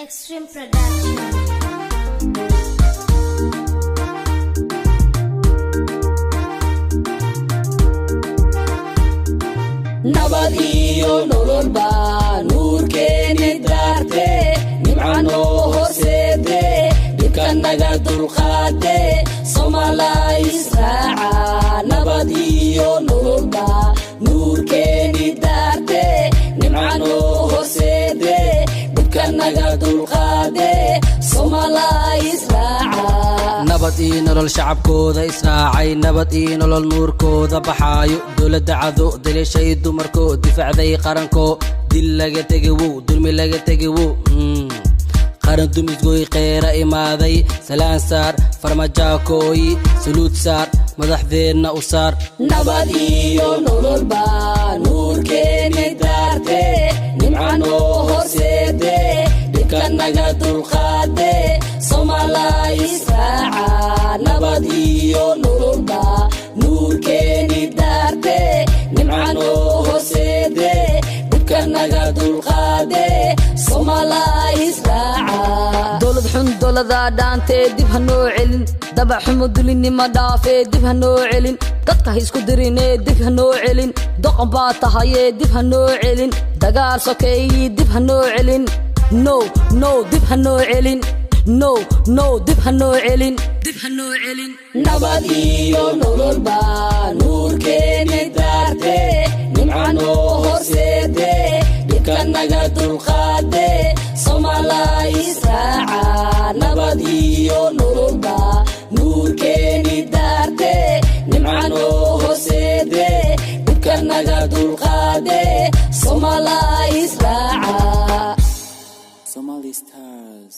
Extreme Production. nabad iyo nolol baa nuurkeeni daarte nimcano horseede dhibkanaga dulqaade Soomaaliya israaca nabad iyo nolol baa nuurkeeni daarte nimcano horseede dhibkanaga dulqaade Soomaaliya israaca nabad iyo nolol shacabkooda israacay nabad iyo nolol nuurkooda baxaayo dawladda cado daleeshay dumarko difaacday qaranko dil laga tegayo dulmi laga tegayo qaran dumisgoy qeera imaaday salaan saar farmaajoy saluud saar madaxdeena u saar nabad iyo nolol baa nuurkeeni daarte nimcano horseede dhibkanaga dulqaade Soomaaliya israaca nabad iyo nolol baa nuurkeeni daarte nimcano horseede dhibkanaga dulqaade Soomaaliya israaca dowlad xun dowlada dhaantee dib hanoo celin dabac xumo dulinima dhaafee dib hanoo celin dadka isku dirinee dib hanoo celin doqon baa tahayee dib hanoo celin dagaal sokeeyii dib hanoo celin no dib hanoo celin no dib hanoo celin nabad iyo nolol baa nuurkeeni daarte nimcano horseede dhibkanaga dulqaade Soomaaliya israaca nabad iyo nolol baa nuurkeeni daarte nimcano horseede dhibkanaga dulqaade Soomaaliya israaca Somali Stars.